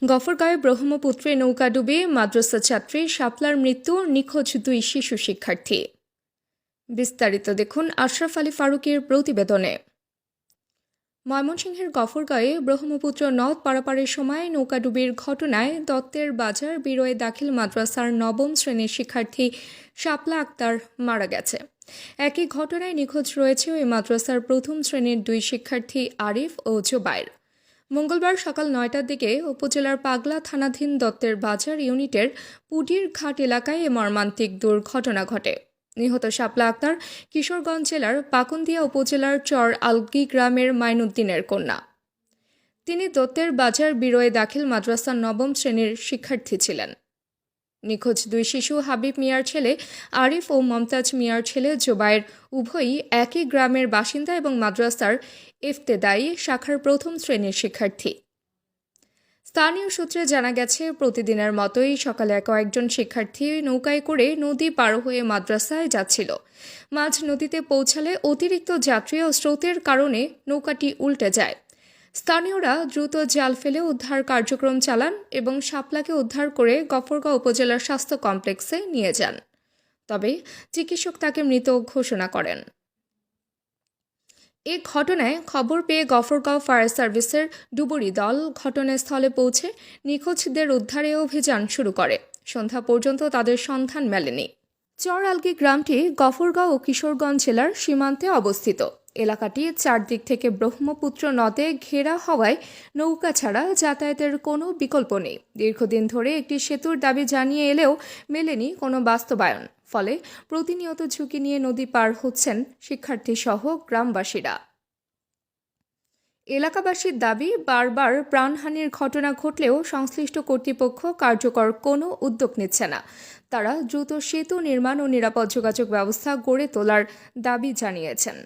গফরগাঁওয়ে ব্রহ্মপুত্রে নৌকা ডুবে মাদ্রাসা ছাত্রী শাপলার মৃত্যু, নিখোঁজ 2 শিশু শিক্ষার্থী। বিস্তারিত দেখুন আশরাফ আলী ফারুকের প্রতিবেদনে। ময়মনসিংহের গফরগাঁওয়ে ব্রহ্মপুত্র নদ পারাপারের সময় নৌকাডুবির ঘটনায় দত্তের বাজার বিরোয় দাখিল মাদ্রাসার 9ম শ্রেণীর শিক্ষার্থী শাপলা আক্তার মারা গেছে। একই ঘটনায় নিখোঁজ রয়েছে ওই মাদ্রাসার 1ম শ্রেণীর 2 শিক্ষার্থী আরিফ ও জুবাইর। মঙ্গলবার সকাল 9টার দিকে উপজেলার পাগলা থানাধীন দত্তের বাজার ইউনিটের পুডির ঘাট এলাকায় এ মর্মান্তিক দুর্ঘটনা ঘটে। নিহত শাপলা আক্তার কিশোরগঞ্জ জেলার পাকুন্দিয়া উপজেলার চর আলগি গ্রামের মাইনুদ্দিনের কন্যা। তিনি দত্তের বাজার বিরোয় দাখিল মাদ্রাসার 9ম শ্রেণীর শিক্ষার্থী ছিলেন। নিখোঁজ 2 শিশু হাবিব মিয়ার ছেলে আরিফ ও মমতাজ মিয়ার ছেলে জুবাইর উভয়ই একই গ্রামের বাসিন্দা এবং মাদ্রাসার ইফতেদায়ী শাখার 1ম শ্রেণীর শিক্ষার্থী। স্থানীয় সূত্রে জানা গেছে, প্রতিদিনের মতোই সকালে কয়েকজন শিক্ষার্থী নৌকায় করে নদী পার হয়ে মাদ্রাসায় যাচ্ছিল। মাঝ নদীতে পৌঁছালে অতিরিক্ত যাত্রী ও স্রোতের কারণে নৌকাটি উল্টে যায়। স্থানীয়রা দ্রুত জাল ফেলে উদ্ধার কার্যক্রম চালান এবং শাপলাকে উদ্ধার করে গফরগাঁও উপজেলার স্বাস্থ্য কমপ্লেক্সে নিয়ে যান। তবে চিকিৎসক তাকে মৃত ঘোষণা করেন। এ ঘটনায় খবর পেয়ে গফরগাঁও ফায়ার সার্ভিসের ডুবুরি দল ঘটনাস্থলে পৌঁছে নিখোঁজদের উদ্ধারে অভিযান শুরু করে। সন্ধ্যা পর্যন্ত তাদের সন্ধান মেলেনি। চর আলগি গ্রামটি গফরগাঁও ও কিশোরগঞ্জ জেলার সীমান্তে অবস্থিত। এলাকাটি চারদিক থেকে ব্রহ্মপুত্র নদে ঘেরা হওয়ায় নৌকা ছাড়া যাতায়াতের কোনো বিকল্প নেই। দীর্ঘদিন ধরে একটি সেতুর দাবি জানিয়ে এলেও মেলেনি কোনো বাস্তবায়ন। ফলে প্রতিনিয়ত ঝুঁকি নিয়ে নদী পার হচ্ছেন শিক্ষার্থীসহ গ্রামবাসীরা। এলাকাবাসীর দাবি, বারবার প্রাণহানির ঘটনা ঘটলেও সংশ্লিষ্ট কর্তৃপক্ষ কার্যকর কোনো উদ্যোগ নিচ্ছে না। তারা দ্রুত সেতু নির্মাণ ও নিরাপদ যোগাযোগ ব্যবস্থা গড়ে তোলার দাবি জানিয়েছেন।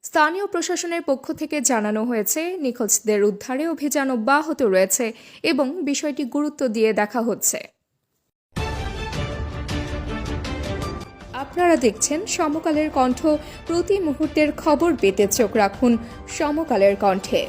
স্থানীয় প্রশাসনের পক্ষ থেকে জানানো হয়েছে, নিখোঁজদের উদ্ধারে অভিযান অব্যাহত রয়েছে এবং বিষয়টি গুরুত্ব দিয়ে দেখা হচ্ছে। আপনারা দেখছেন সমকালের কণ্ঠ। প্রতি মুহূর্তের খবর পেতে চোখ রাখুন সমকালের কণ্ঠে।